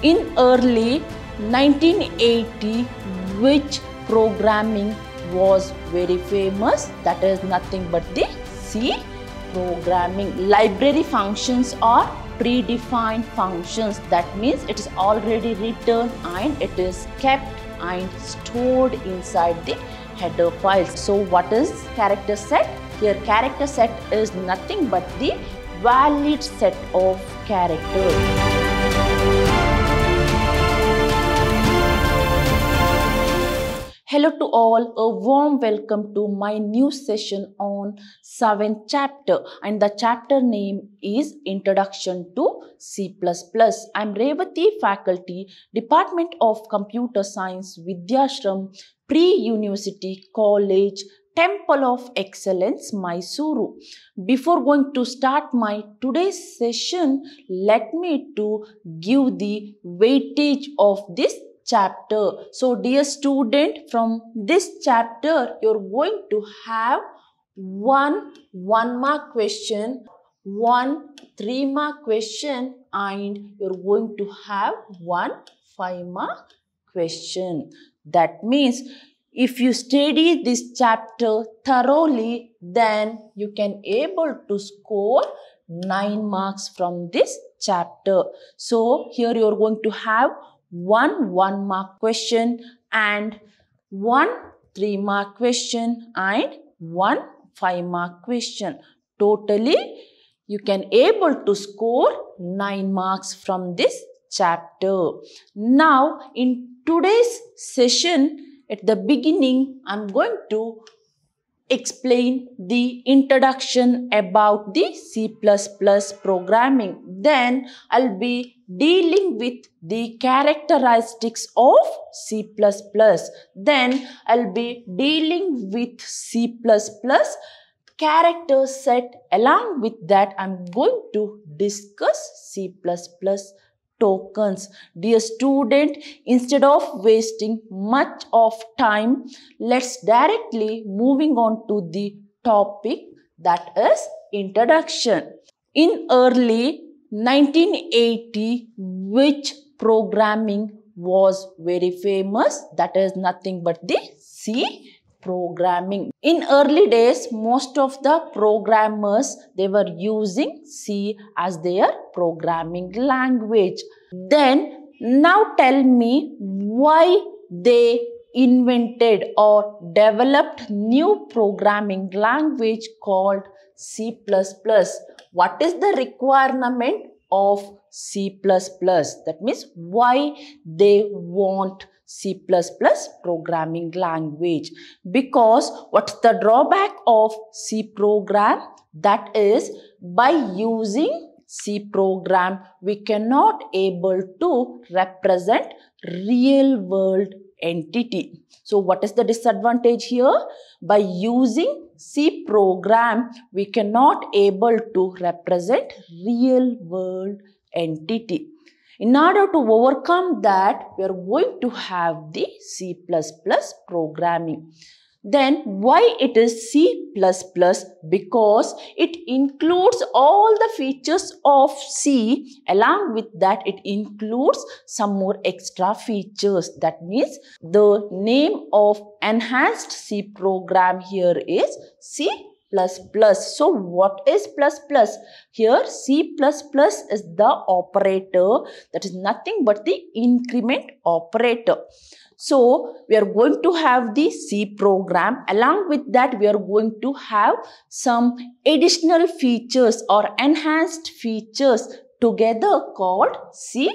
In early 1980, which programming was very famous? That is nothing but the C programming. Library functions are predefined functions. That means it is already written and it is kept and stored inside the header files. So what is character set? Here character set is nothing but the valid set of characters. Hello to all, a warm welcome to my new session on 7th chapter, and the chapter name is Introduction to C++. I am Revati, faculty, Department of Computer Science, Vidyashram, Pre-University College, Temple of Excellence, Mysuru. Before going to start my today's session, let me to give the weightage of this chapter. So dear student, from this chapter you're going to have one 1-mark question, one 3-mark question, and you're going to have one 5-mark question. That means if you study this chapter thoroughly, then you can able to score 9 marks from this chapter. So here you're going to have one 1-mark question and one 3-mark question and one 5-mark question. Totally, you can able to score 9 marks from this chapter. Now, in today's session, at the beginning, I'm going to explain the introduction about the C++ programming. Then I'll be dealing with the characteristics of C++. Then I'll be dealing with C++ character set. Along with that, I'm going to discuss C++ tokens. Dear student, instead of wasting much of time, let's directly moving on to the topic, that is introduction. In early 1980, which programming was very famous? That is nothing but the C programming. In early days, most of the programmers, they were using C as their programming language. Then now tell me why they invented or developed new programming language called C++. What is the requirement of C++? That means why they want C++ programming language. Because what's the drawback of C program? That is, by using C program, we cannot able to represent real world entity. So what is the disadvantage here? By using C program, we cannot able to represent real world entity. In order to overcome that, we are going to have the C++ programming. Then why it is C++? Because it includes all the features of C. Along with that, it includes some more extra features. That means the name of enhanced C program here is C++. So what is plus plus? Here C++ is the operator, that is nothing but the increment operator. So we are going to have the C program. Along with that, we are going to have some additional features or enhanced features together called C++.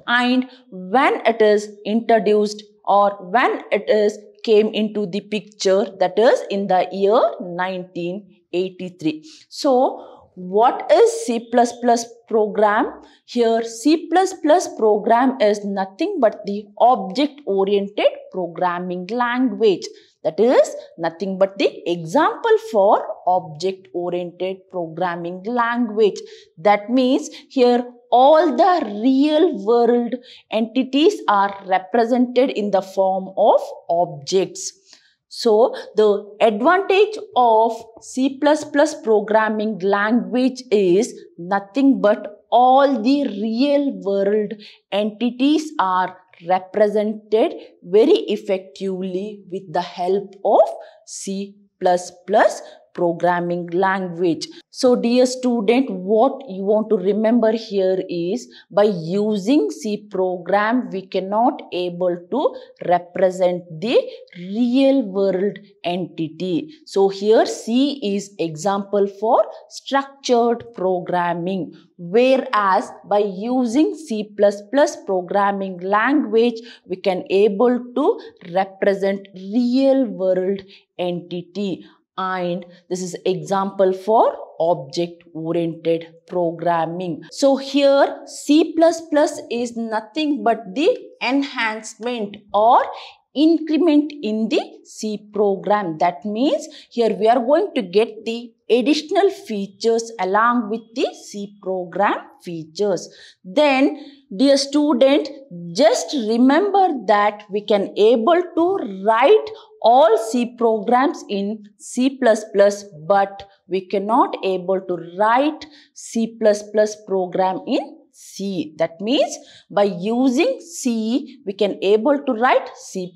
And when it is introduced or when it is came into the picture, that is in the year 1983. So what is C++ program? Here C++ program is nothing but the object-oriented programming language. That is nothing but the example for object-oriented programming language. That means here all the real world entities are represented in the form of objects. So the advantage of C++ programming language is nothing but all the real world entities are represented very effectively with the help of C++ programming language. So dear student, what you want to remember here is by using C program, we cannot able to represent the real world entity. So here C is example for structured programming, whereas by using C++ programming language, we can able to represent real world entity. And this is example for object oriented programming. So here C++ is nothing but the enhancement or increment in the C program. That means here we are going to get the additional features along with the C program features. Then dear student, just remember that we can able to write all C programs in C++, but we cannot able to write C++ program in C. That means by using C, we can able to write C++,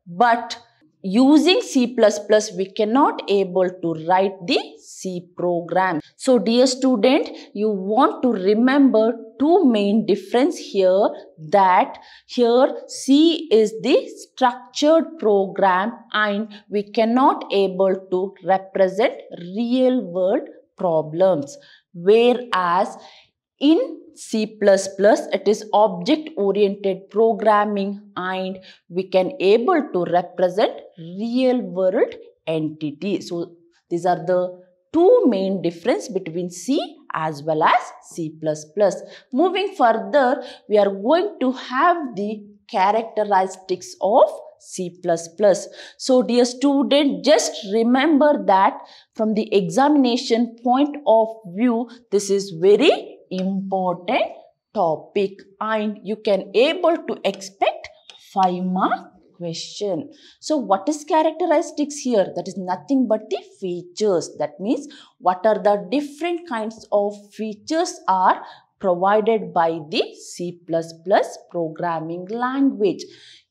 but using C++, we cannot able to write the C program. So dear student, you want to remember two main difference here, that here C is the structured program and we cannot able to represent real world problems, whereas in C++, it is object-oriented programming and we can able to represent real world entity. So these are the two main difference between C as well as C++. Moving further, we are going to have the characteristics of C++. So dear student, just remember that from the examination point of view, this is very important topic and you can able to expect 5-mark question. So what is characteristics here? That is nothing but the features. That means what are the different kinds of features are provided by the C++ programming language.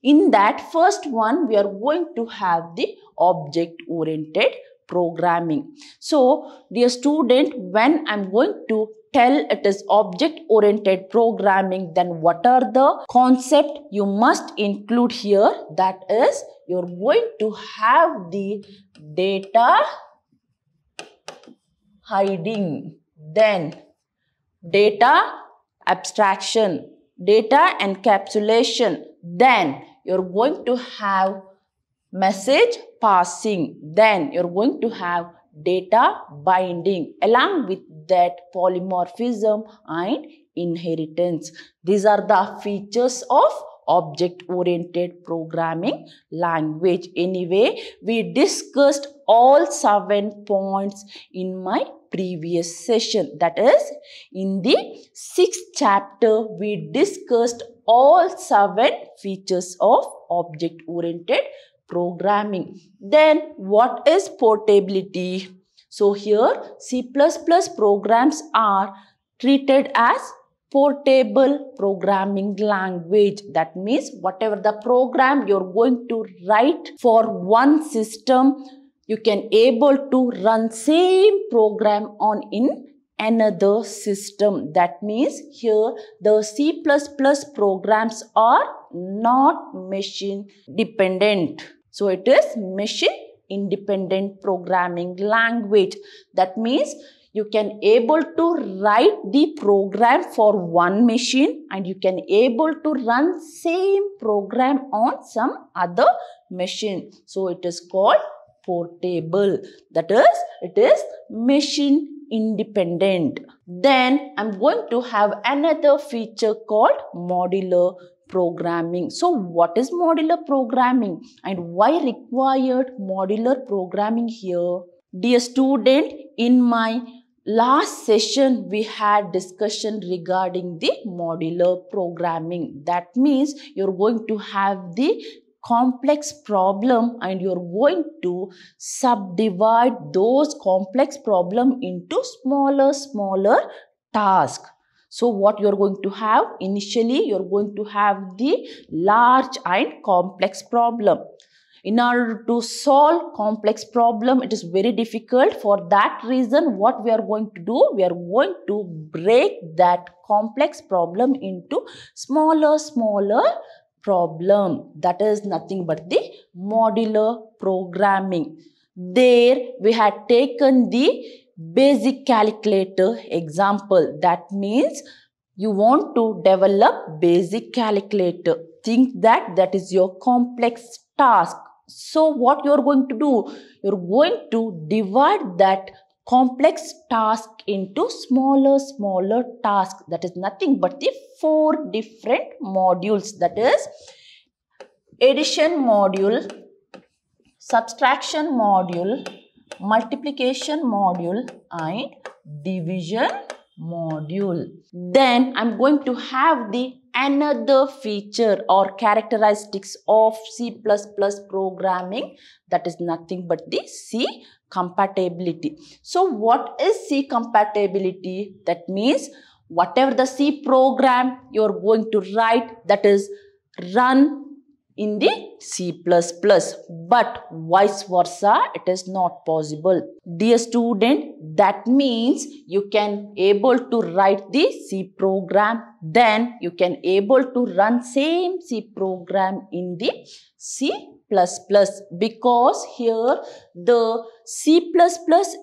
In that first one, we are going to have the object-oriented programming. So dear student, when I'm going to tell it is object-oriented programming, then what are the concept you must include here? That is, you're going to have the data hiding, then data abstraction, data encapsulation, then you're going to have message passing, then you're going to have data binding, along with that polymorphism and inheritance. These are the features of object-oriented programming language. Anyway, we discussed all 7 points in my previous session. That is, in the 6th chapter, we discussed all 7 features of object-oriented programming. Then what is portability? So here C++ programs are treated as portable programming language. That means whatever the program you're going to write for one system, you can able to run same program on in another system. That means here the C++ programs are not machine dependent. So it is machine independent programming language. That means you can able to write the program for one machine and you can able to run same program on some other machine. So it is called portable. That is, it is machine independent. Then I'm going to have another feature called modular programming. So what is modular programming and why required modular programming here? Dear student, in my last session we had discussion regarding the modular programming. That means you're going to have the complex problem and you're going to subdivide those complex problem into smaller tasks. So what you're going to have initially, you're going to have the large and complex problem. In order to solve complex problem, it is very difficult. For that reason, what we are going to do, we are going to break that complex problem into smaller problem. That is nothing but the modular programming. There we had taken the basic calculator example. That means you want to develop basic calculator. Think that that is your complex task. So what you are going to do? You are going to divide that complex task into smaller tasks. That is nothing but the 4 different modules. That is addition module, subtraction module, multiplication module and division module. Then I'm going to have the another feature or characteristics of C++ programming. That is nothing but the C compatibility. So what is C compatibility? That means whatever the C program you're going to write, that is run in the C++, but vice versa, it is not possible. Dear student, that means you can able to write the C program, then you can able to run same C program in the C++, because here the C++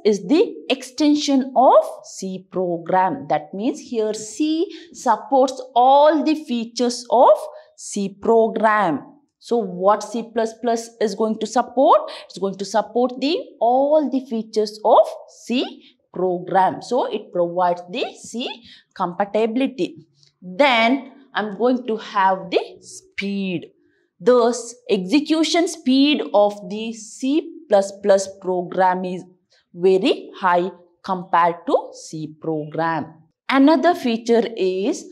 is the extension of C program. That means here C supports all the features of C program. So what C++ is going to support? It's going to support all the features of C program. So it provides the C compatibility. Then I'm going to have the speed. The execution speed of the C++ program is very high compared to C program. Another feature is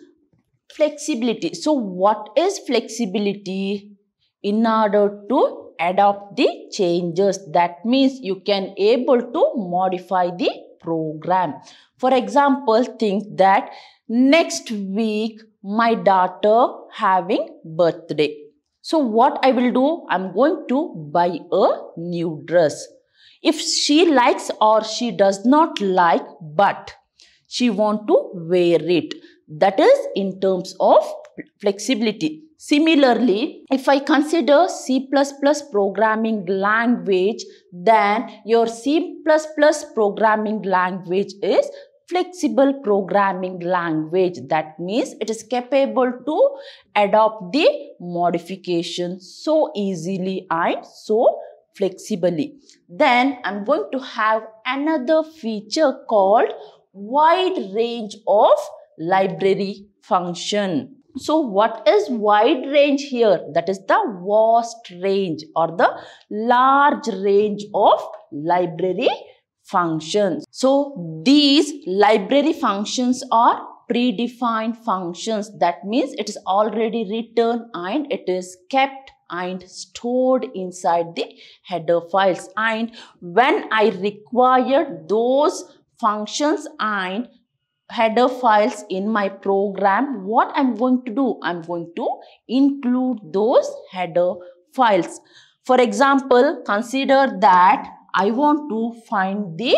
flexibility. So what is flexibility? In order to adopt the changes, that means you can able to modify the program. For example, think that next week my daughter having birthday. So what I will do, I'm going to buy a new dress. If she likes or she does not like, but she want to wear it, that is in terms of flexibility. Similarly, if I consider C++ programming language, then your C++ programming language is flexible programming language. That means it is capable to adopt the modification so easily and so flexibly. Then I'm going to have another feature called wide range of library function. So what is wide range here? That is the vast range or the large range of library functions. So these library functions are predefined functions. That means it is already written and it is kept and stored inside the header files. And when I require those functions and header files in my program, what I'm going to do? I'm going to include those header files. For example, consider that I want to find the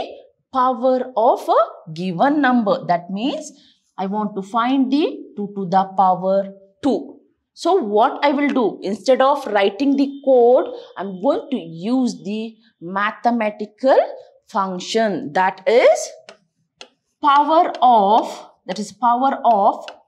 power of a given number. That means I want to find the 2 to the power 2. So what I will do? Instead of writing the code, I'm going to use the mathematical function, that is power of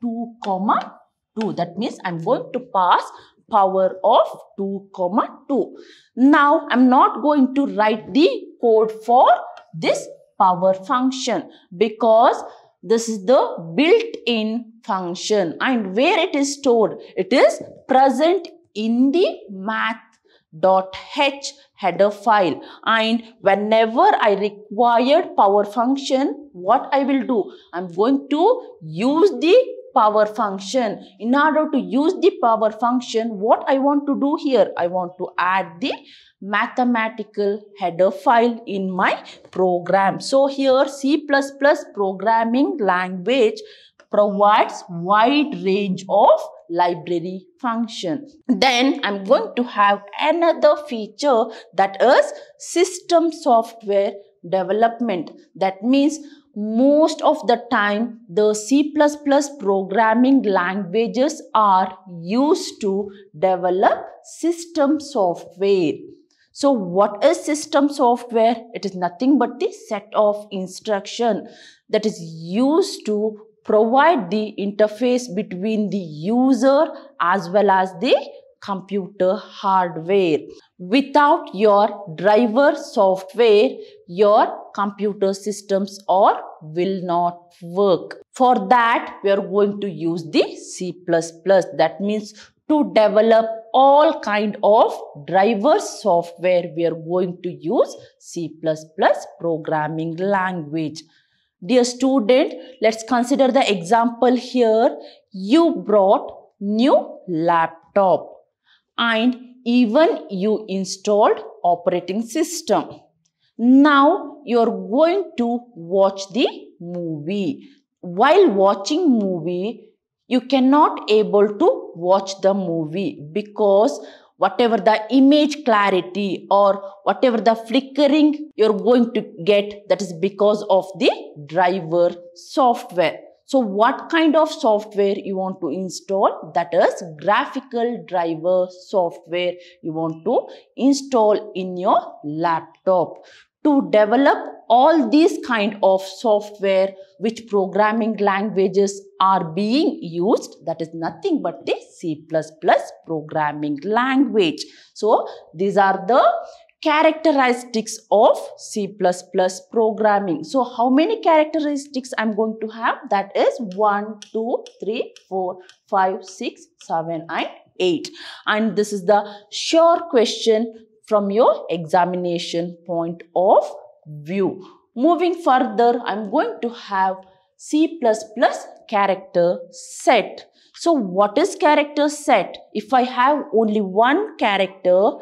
2 comma 2. That means I'm going to pass power of 2 comma 2. Now I'm not going to write the code for this power function because this is the built-in function, and where it is stored, it is present in the math.h header file. And whenever I require power function, what I will do? I'm going to use the power function. In order to use the power function, what I want to do here? I want to add the mathematical header file in my program. So here C++ programming language provides wide range of library function. Then I'm going to have another feature, that is system software development. That means most of the time the C++ programming languages are used to develop system software. So what is system software? It is nothing but the set of instruction that is used to provide the interface between the user as well as the computer hardware. Without your driver software, your computer systems will not work. For that, we are going to use the C++. That means to develop all kind of driver software, we are going to use C++ programming language. Dear student, let's consider the example here. You brought new laptop and even you installed operating system. Now you're going to watch the movie. While watching movie, you cannot able to watch the movie because whatever the image clarity or whatever the flickering you're going to get, that is because of the driver software. So what kind of software you want to install? That is graphical driver software you want to install in your laptop. To develop all these kind of software which programming languages are being used, that is nothing but the C++ programming language. So these are the characteristics of C++ programming. So how many characteristics I'm going to have? That is 1, 2, 3, 4, 5, 6, 7 and 8. And this is the sure question from your examination point of view. Moving further, I'm going to have C++ character set. So what is character set? If I have only one character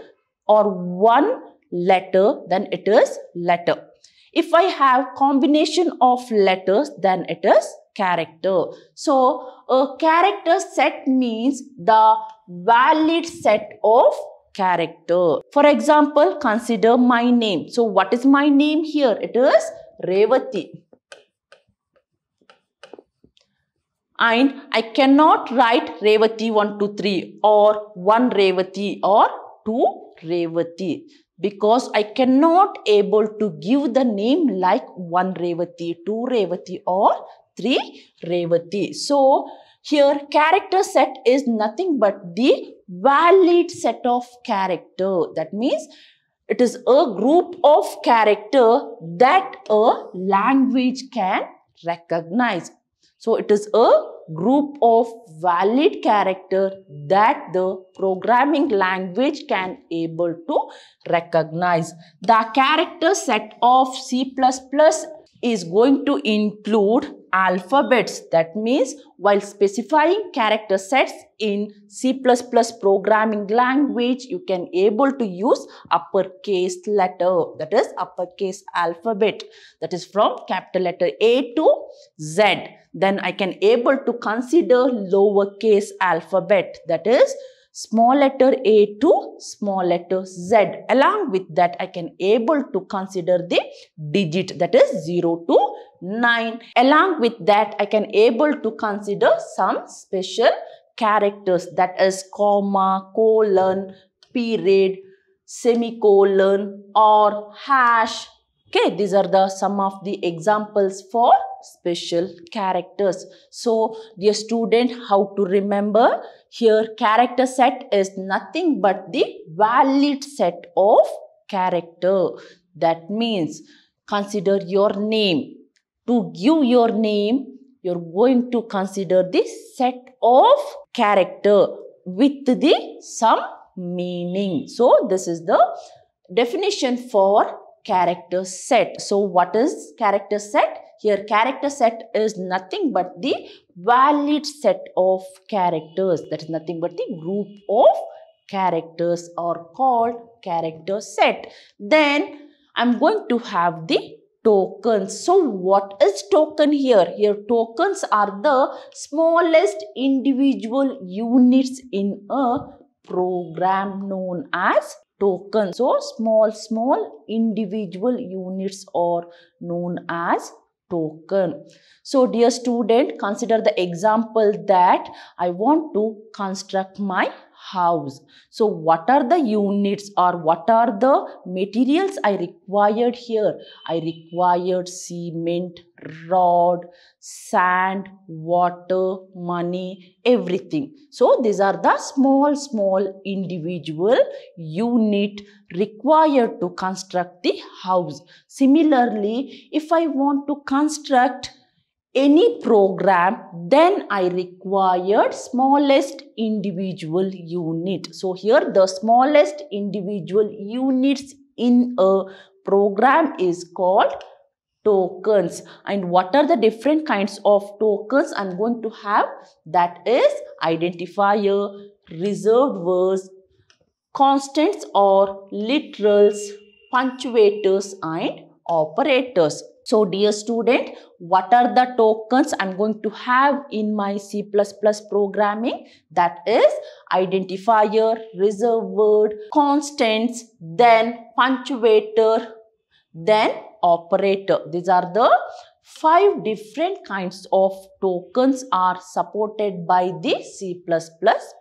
or one letter, then it is letter. If I have combination of letters, then it is character. So a character set means the valid set of character. For example, consider my name. So what is my name here? It is Revati. And I cannot write Revati 1, 2, 3 or 1 Revati or 2 Revati, because I cannot able to give the name like 1 Revati, 2 Revati or 3 Revati. So here character set is nothing but the valid set of character. That means it is a group of character that a language can recognize. So it is a group of valid character that the programming language can able to recognize. The character set of C++ is going to include alphabets. That means while specifying character sets in C++ programming language, you can able to use uppercase letter, that is uppercase alphabet, that is from capital letter A to Z. Then I can able to consider lowercase alphabet, that is small letter A to small letter Z. Along with that, I can able to consider the digit, that is 0 to 9. Along with that, I can able to consider some special characters, that is comma, colon, period, semicolon or hash. Okay, these are the some of the examples for special characters. So, dear student, how to remember? Here, character set is nothing but the valid set of character. That means, consider your name. To give your name, you're going to consider the set of character with the some meaning. So, this is the definition for character set. So what is character set? Here character set is nothing but the valid set of characters. That is nothing but the group of characters are called character set. Then I'm going to have the tokens. So what is token here? Here tokens are the smallest individual units in a program known as token. So small individual units are known as token. So dear student, consider the example that I want to construct my house. So what are the units or what are the materials I required here? I required cement, rod, sand, water, money, everything. So these are the small individual unit required to construct the house. Similarly, if I want to construct any program, then I required smallest individual unit. So here the smallest individual units in a program is called tokens. And what are the different kinds of tokens I'm going to have? That is identifier, reserved words, constants or literals, punctuators and operators. So dear student, what are the tokens I'm going to have in my C++ programming? That is identifier, reserved word, constants, then punctuator, then operator. These are the 5 different kinds of tokens are supported by the C++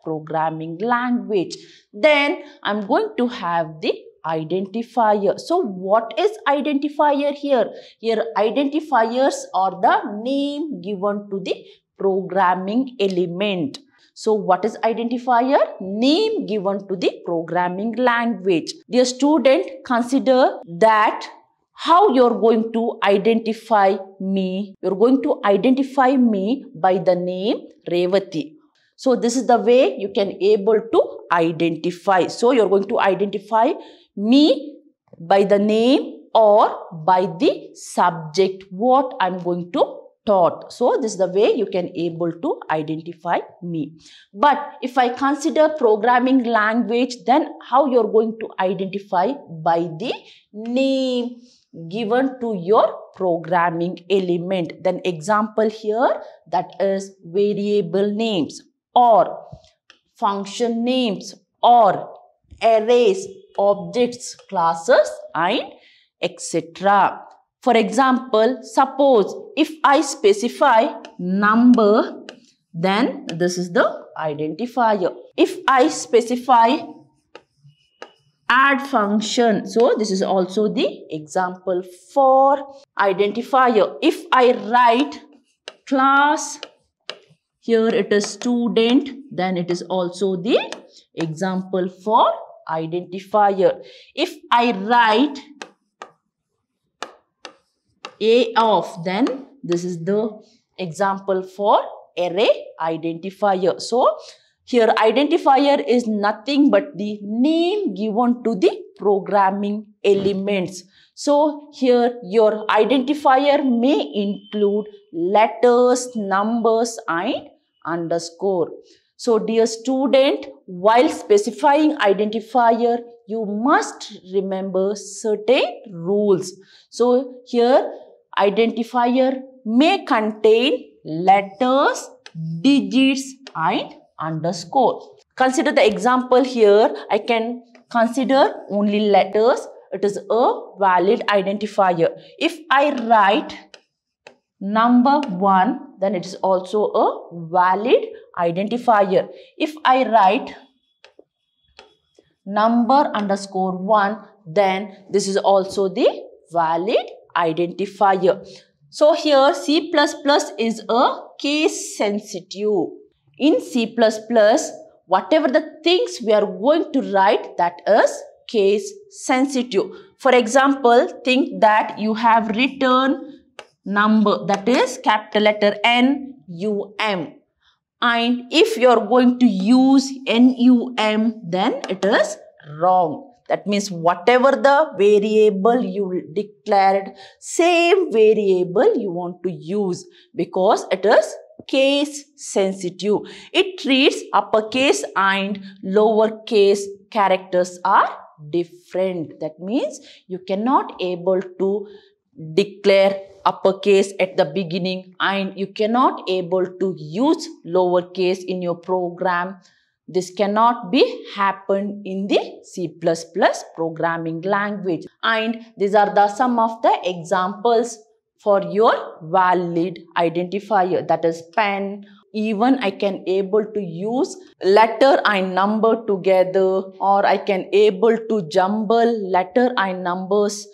programming language. Then I'm going to have the identifier. So what is identifier here? Here identifiers are the name given to the programming element. So what is identifier? Name given to the programming language. Dear student, consider that how you're going to identify me. You're going to identify me by the name Revati. So this is the way you can able to identify. So you're going to identify me by the name or by the subject what I'm going to taught. So this is the way you can able to identify me. But if I consider programming language, then how you're going to identify? By the name given to your programming element. Then example here, that is variable names or function names or arrays, objects, classes and etc. For example, suppose if I specify number, then this is the identifier. If I specify add function, so this is also the example for identifier. If I write class, here it is student, then it is also the example for identifier. If I write A of, then this is the example for array identifier. So here identifier is nothing but the name given to the programming elements. So here your identifier may include letters, numbers and underscore. So dear student, while specifying identifier, you must remember certain rules. So here identifier may contain letters, digits and underscore. Consider the example here. I can consider only letters. It is a valid identifier. If I write number 1, then it is also a valid identifier. If I write number underscore 1, then this is also the valid identifier. So here C++ is a case sensitive. In C++, whatever the things we are going to write, that is case sensitive. For example, think that you have written number, that is capital letter N-U-M. And if you are going to use N-U-M, then it is wrong. That means whatever the variable you declared, same variable you want to use, because it is case sensitive. It treats uppercase and lowercase characters are different. That means you cannot able to declare uppercase at the beginning and you cannot able to use lowercase in your program. This cannot be happened in the C++ programming language. And these are the some of the examples for your valid identifier, that is pen. Even I can able to use letter and number together, or I can able to jumble letter and numbers,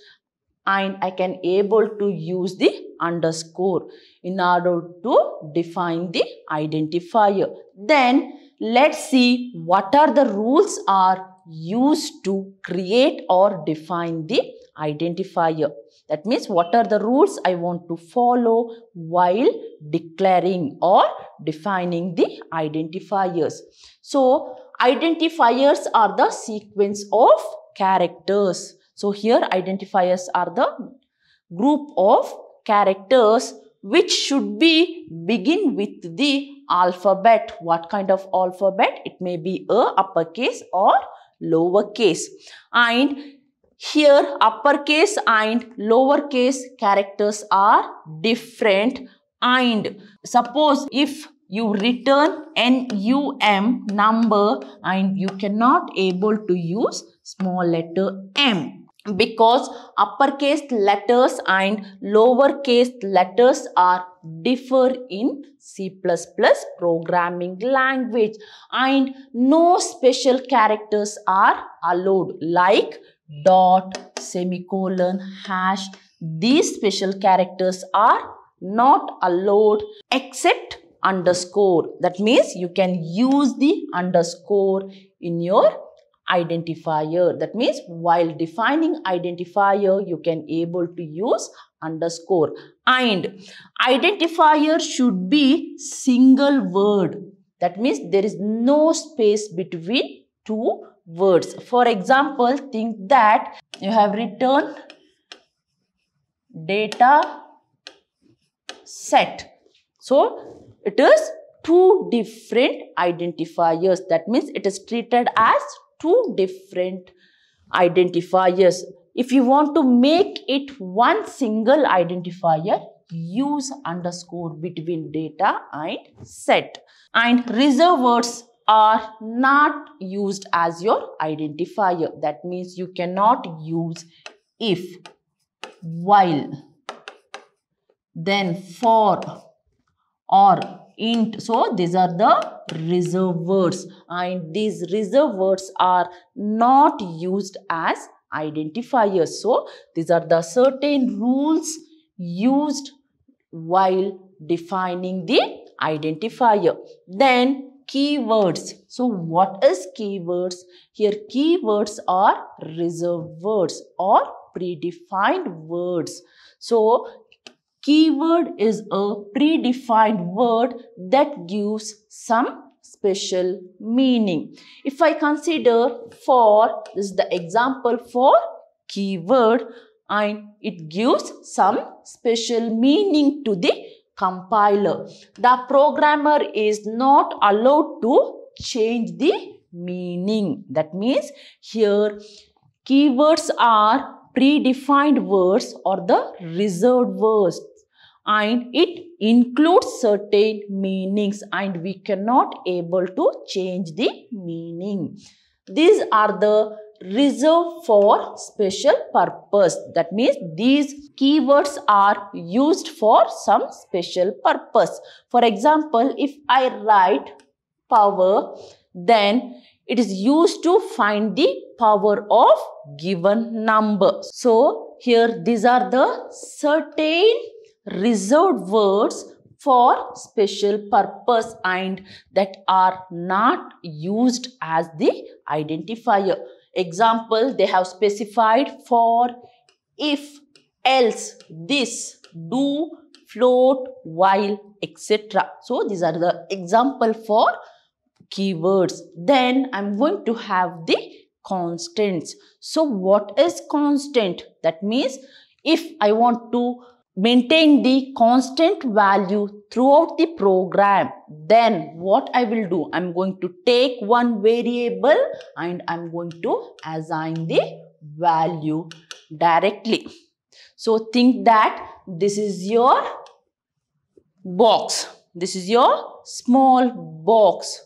and I can able to use the underscore in order to define the identifier. Then let's see what are the rules are used to create or define the identifier. That means what are the rules I want to follow while declaring or defining the identifiers. So identifiers are the sequence of characters. So here identifiers are the group of characters which should be begin with the alphabet. What kind of alphabet? It may be a uppercase or lowercase. And here uppercase and lowercase characters are different. And suppose if you return NUM number and you cannot able to use small letter m, because uppercase letters and lowercase letters are differ in C++ programming language, and no special characters are allowed like dot, semicolon, hash. These special characters are not allowed except underscore. That means you can use the underscore in your identifier. That means while defining identifier, you can able to use underscore. And identifier should be single word. That means there is no space between two words. For example, think that you have written data set. So it is two different identifiers. That means it is treated as two different identifiers. If you want to make it one single identifier, use underscore between data and set. And reserved words are not used as your identifier. That means you cannot use if, while, then for, or int. So these are the reserved words, and these reserved words are not used as identifiers. So these are the certain rules used while defining the identifier. Then keywords. So what is keywords? Here keywords are reserved words or predefined words. So keyword is a predefined word that gives some special meaning. If I consider for, this is the example for keyword, and it gives some special meaning to the compiler. The programmer is not allowed to change the meaning. That means here keywords are predefined words or the reserved words, and it includes certain meanings and we cannot able to change the meaning. These are the reserved for special purpose. That means these keywords are used for some special purpose. For example, if I write power, then it is used to find the power of given number. So here these are the certain reserved words for special purpose and that are not used as the identifier. Example, they have specified for, if, else, this, do, float, while, etc. So these are the example for keywords. Then I'm going to have the constants. So what is constant? That means if I want to maintain the constant value throughout the program, then what I will do? I'm going to take one variable and I'm going to assign the value directly. So think that this is your box. This is your small box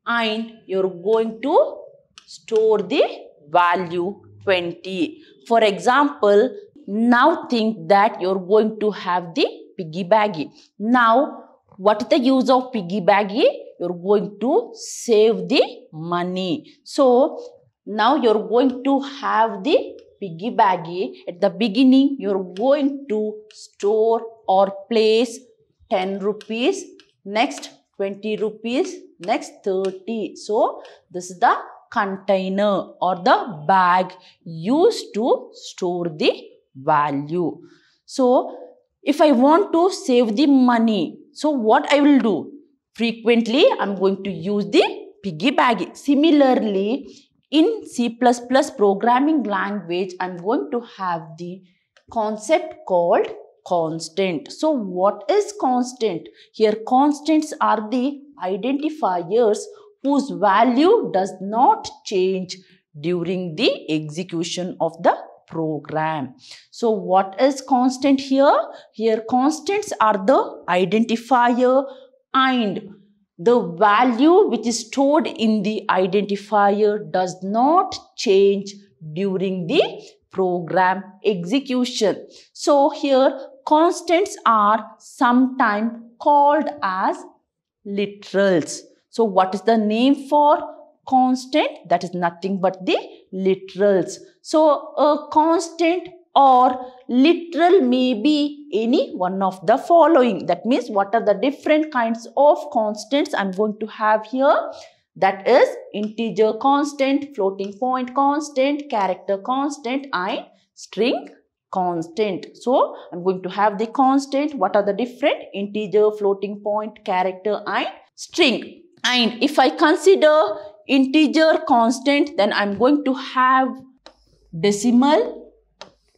and you're going to store the value 20. For example, now think that you're going to have the piggy baggy. Now, what is the use of piggy baggy? You're going to save the money. So, now you're going to have the piggy baggy. At the beginning, you're going to store or place 10 rupees, next 20 rupees, next 30. So, this is the container or the bag used to store the value. So, if I want to save the money, so what I will do? Frequently, I'm going to use the piggy baggy. Similarly, in C++ programming language, I'm going to have the concept called constant. So, what is constant? Here, constants are the identifiers whose value does not change during the execution of the program. So what is constant here? Here constants are the identifier and the value which is stored in the identifier does not change during the program execution. So here constants are sometimes called as literals. So what is the name for constant? That is nothing but the literals. So a constant or literal may be any one of the following. That means what are the different kinds of constants I'm going to have here? That is integer constant, floating point constant, character constant and string constant. So I'm going to have the constant. What are the different? Integer, floating point, character and string. And if I consider integer constant, then I'm going to have decimal,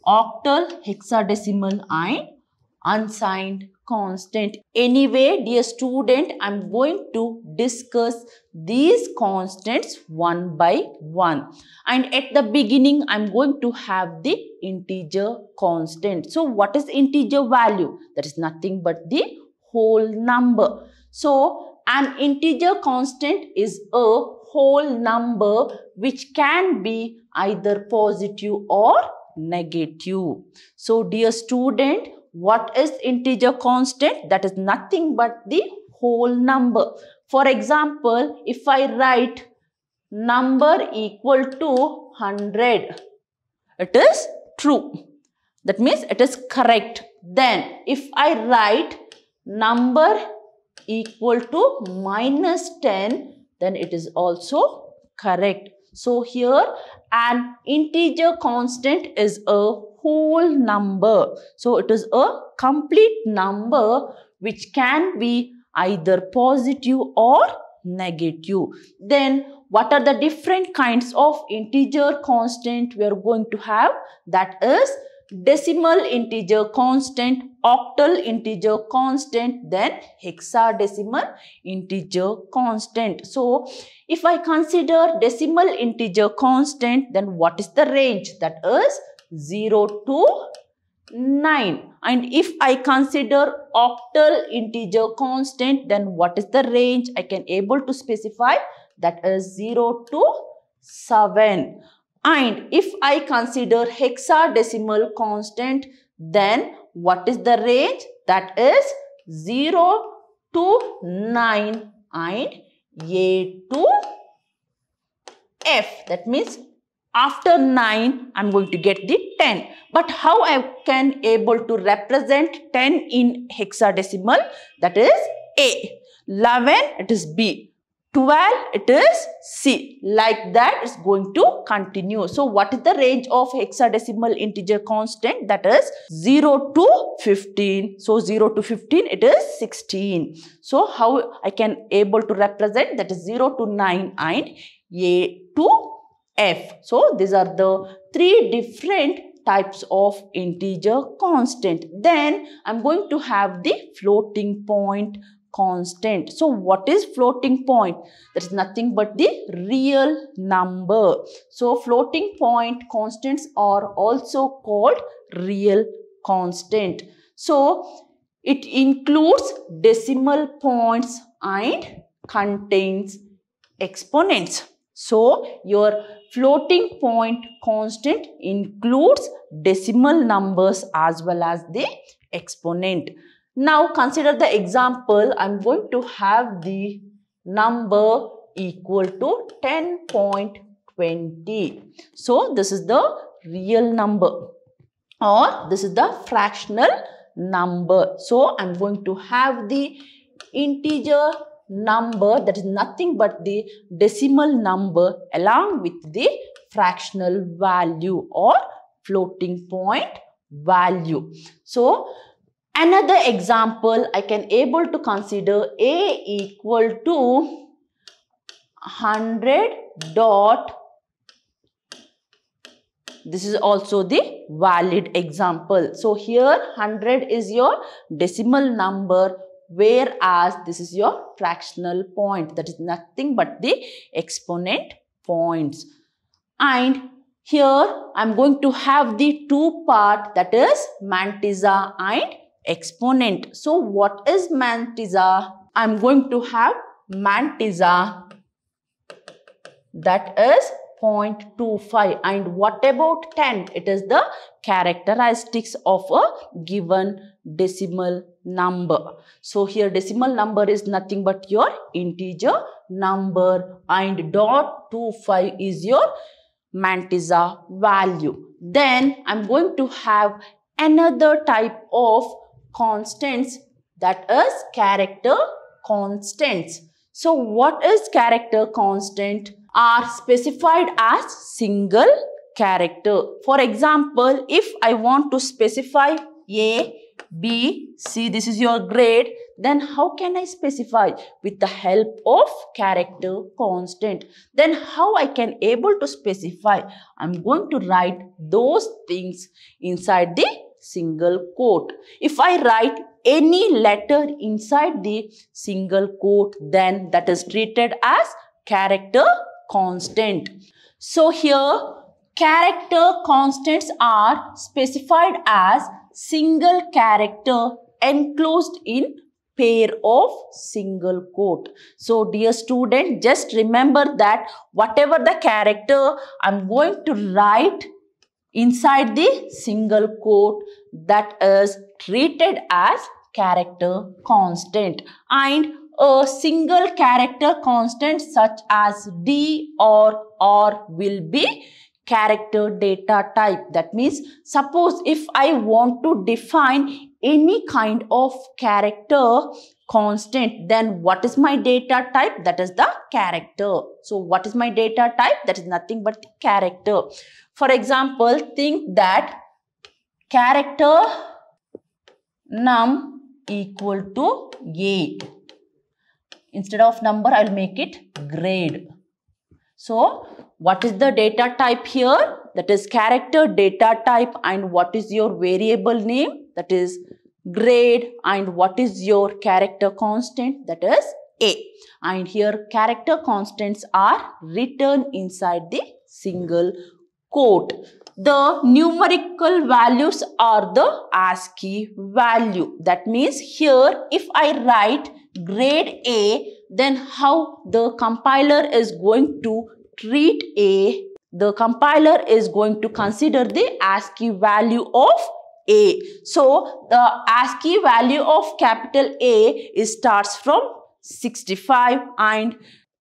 octal, hexadecimal and unsigned constant. Anyway, dear student, I'm going to discuss these constants one by one. And at the beginning, I'm going to have the integer constant. So, what is integer value? That is nothing but the whole number. So, an integer constant is a whole number which can be either positive or negative. So, dear student, what is integer constant? That is nothing but the whole number. For example, if I write number equal to 100, it is true. That means it is correct. Then, if I write number equal to -10, then it is also correct. So here an integer constant is a whole number. So it is a complete number which can be either positive or negative. Then what are the different kinds of integer constant we are going to have? That is decimal integer constant, octal integer constant, then hexadecimal integer constant. So, if I consider decimal integer constant, then what is the range? That is 0 to 9. And if I consider octal integer constant, then what is the range I can able to specify? That is 0 to 7. And if I consider hexadecimal constant, then what is the range? That is 0 to 9 and A to F. That means after 9, I am going to get the 10. But how I can able to represent 10 in hexadecimal? That is A. 11, it is B. 12, it is C. Like that, it's going to continue. So, what is the range of hexadecimal integer constant? That is 0 to 15. So, 0 to 15, it is 16. So, how I can able to represent? That is 0 to 9 and A to f. So these are the three different types of integer constant. Then I'm going to have the floating point constant. So what is floating point? That is nothing but the real number. So floating point constants are also called real constant. So it includes decimal points and contains exponents. So your floating point constant includes decimal numbers as well as the exponent. Now consider the example. I'm going to have the number equal to 10.20. So this is the real number, or this is the fractional number. So I'm going to have the integer number, that is nothing but the decimal number, along with the fractional value or floating point value. So another example, I can able to consider a equal to 100 dot. This is also the valid example. So here 100 is your decimal number, whereas this is your fractional point, that is nothing but the exponent points. And here I'm going to have the two part, that is mantissa and exponent. So what is mantissa? I'm going to have mantissa, that is 0.25. And what about 10? It is the characteristics of a given decimal number. So here decimal number is nothing but your integer number, and .25 is your mantissa value. Then I'm going to have another type of constants, that is character constants. So what is character constant? Are specified as single character. For example, if I want to specify A, B, C, this is your grade, then how can I specify? With the help of character constant. Then how I can able to specify? I'm going to write those things inside the single quote. If I write any letter inside the single quote, then that is treated as character constant. So here character constants are specified as single character enclosed in pair of single quote. So dear student, just remember that whatever the character I'm going to write inside the single quote, that is treated as character constant. And a single character constant such as D or R will be character data type. That means, suppose if I want to define any kind of character constant, then what is my data type? That is the character. So what is my data type? That is nothing but the character. For example, think that character num equal to A. Instead of number, I will make it grade. So what is the data type here? That is character data type. And what is your variable name? That is grade. And what is your character constant? That is A. And here character constants are written inside the single quote. The numerical values are the ASCII value. That means here if I write grade A, then how the compiler is going to treat A? The compiler is going to consider the ASCII value of A. So the ASCII value of capital A starts from 65 and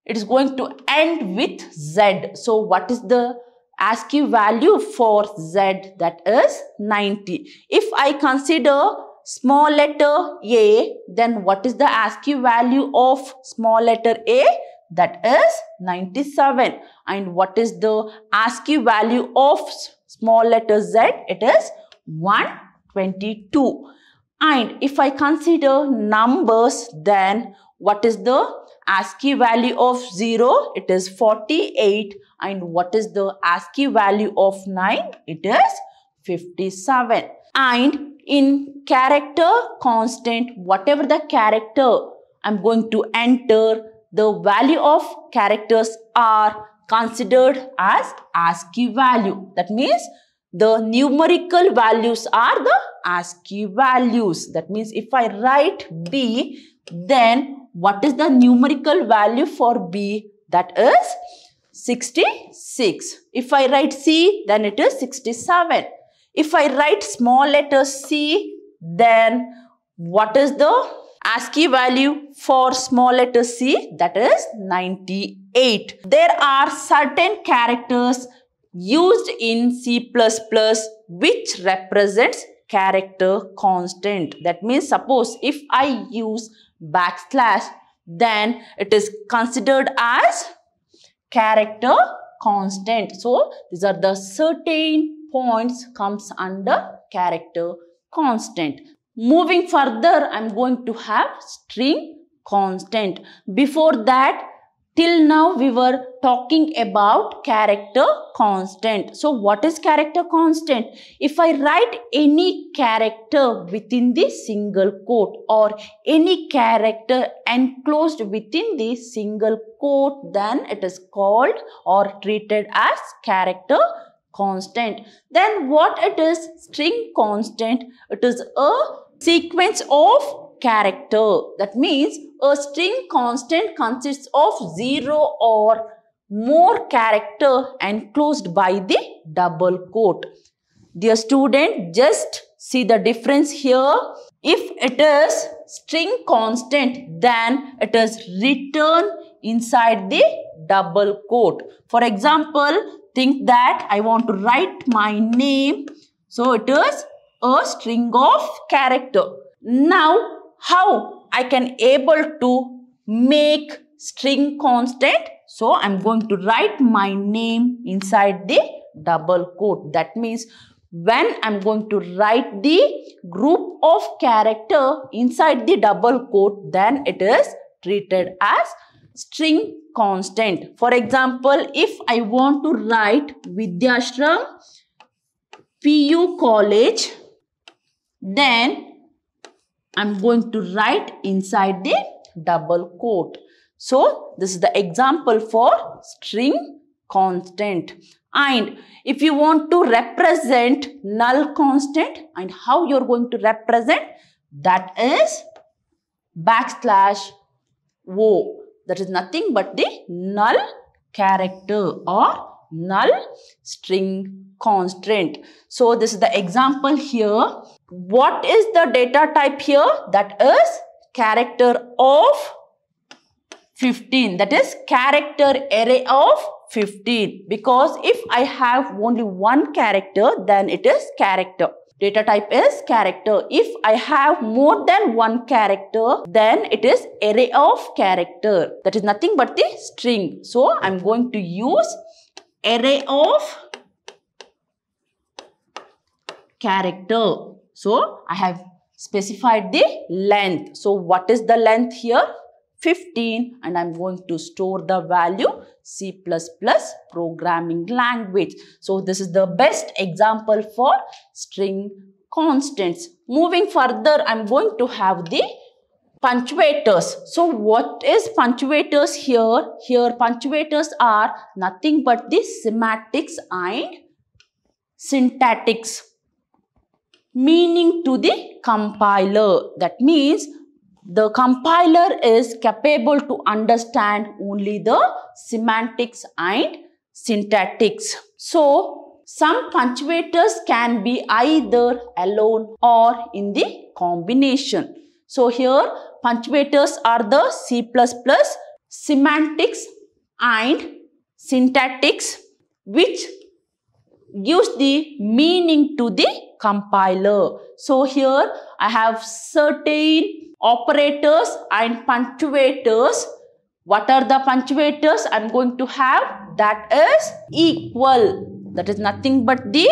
it is going to end with Z. So what is the ASCII value for Z? That is 90. If I consider small letter A, then what is the ASCII value of small letter A? That is 97. And what is the ASCII value of small letter Z? It is 122. And if I consider numbers, then what is the ASCII value of 0? It is 48. And what is the ASCII value of 9? It is 57. And in character constant, whatever the character I'm going to enter, the value of characters are considered as ASCII value. That means the numerical values are the ASCII values. That means if I write B, then what is the numerical value for B? That is 66. If I write C, then it is 67. If I write small letter c, then what is the ASCII value for small letter c? That is 98. There are certain characters used in C++ which represents character constant. That means suppose if I use backslash, then it is considered as character constant. So these are the certain points comes under character constant. Moving further, I'm going to have string constant. Before that, till now we were talking about character constant. So what is character constant? If I write any character within the single quote or any character enclosed within the single quote, then it is called or treated as character constant. Then what it is? String constant. It is a sequence of character. That means a string constant consists of 0 or more character enclosed by the double quote. Dear student, just see the difference here. If it is string constant, then it is written inside the double quote. For example, think that I want to write my name. So it is a string of character. Now, how I can able to make string constant? So I'm going to write my name inside the double quote. That means when I'm going to write the group of character inside the double quote, then it is treated as string constant. For example, if I want to write Vidyashram PU College, then I'm going to write inside the double quote. So this is the example for string constant. And if you want to represent null constant, and how you're going to represent, that is backslash O. That is nothing but the null character or null string constant. So this is the example here. What is the data type here? That is character of 15. That is character array of 15. Because if I have only one character, then it is character. Data type is character. If I have more than one character, then it is array of character. That is nothing but the string. So I'm going to use array of character. So I have specified the length. So what is the length here? 15, and I'm going to store the value C++ programming language. So this is the best example for string constants. Moving further, I'm going to have the punctuators. So what is punctuators here? Here punctuators are nothing but the semantics and syntactics, meaning to the compiler. That means the compiler is capable to understand only the semantics and syntactics. So some punctuators can be either alone or in the combination. So here punctuators are the C++ semantics and syntactics which gives the meaning to the compiler. So here I have certain operators and punctuators. What are the punctuators I'm going to have? That is equal. That is nothing but the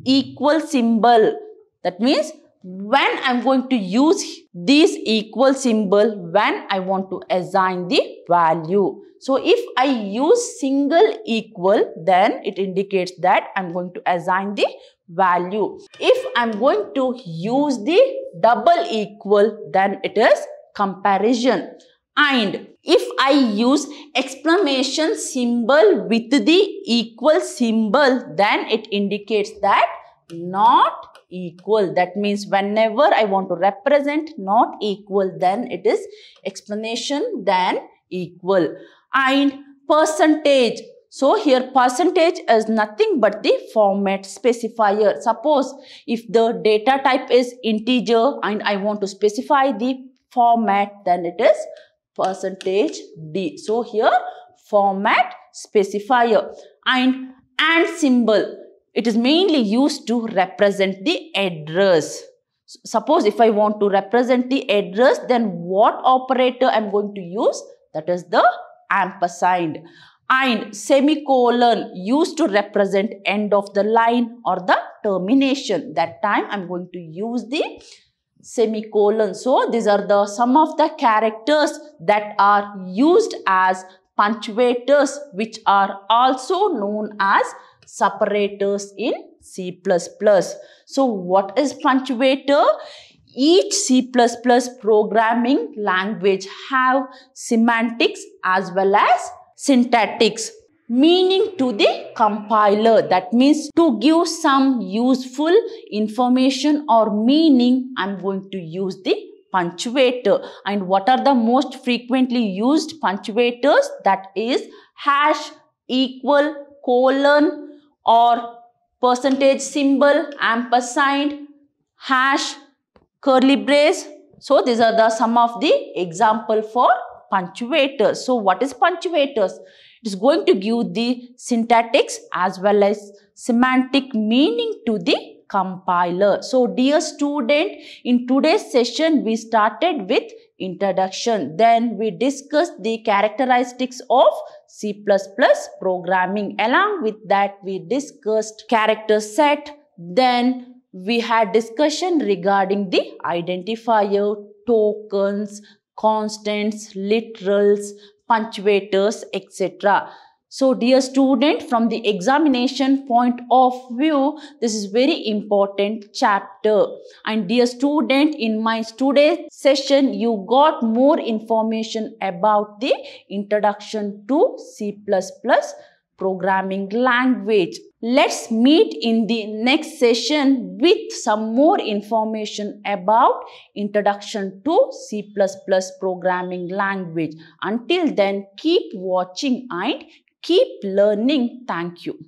equal symbol. That means when I'm going to use this equal symbol when I want to assign the value. So if I use single equal, then it indicates that I'm going to assign the value. If I'm going to use the double equal, then it is comparison. And if I use exclamation symbol with the equal symbol, then it indicates that not equal. That means whenever I want to represent not equal, then it is explanation then equal. And percentage. So here percentage is nothing but the format specifier. Suppose if the data type is integer and I want to specify the format, then it is percentage %d. So here format specifier. And symbol. It is mainly used to represent the address. Suppose if I want to represent the address, then what operator I am going to use? That is the ampersand. And semicolon used to represent end of the line or the termination. That time I am going to use the semicolon. So these are the some of the characters that are used as punctuators, which are also known as separators in C++. So what is punctuator? Each C++ programming language have semantics as well as syntactics, meaning to the compiler. That means to give some useful information or meaning, I'm going to use the punctuator. And what are the most frequently used punctuators? That is hash, equal, colon, or percentage symbol, ampersand, hash, curly brace. So these are the some of the example for punctuators. So what is punctuators? It is going to give the syntactics as well as semantic meaning to the compiler. So dear student, in today's session we started with introduction. Then we discussed the characteristics of C++ programming. Along with that we discussed character set. Then we had discussion regarding the identifier, tokens, constants, literals, punctuators, etc. So dear student, from the examination point of view, this is very important chapter. And dear student, in my today's session, you got more information about the introduction to C++ programming language. Let's meet in the next session with some more information about introduction to C++ programming language. Until then, keep watching and keep learning. Thank you.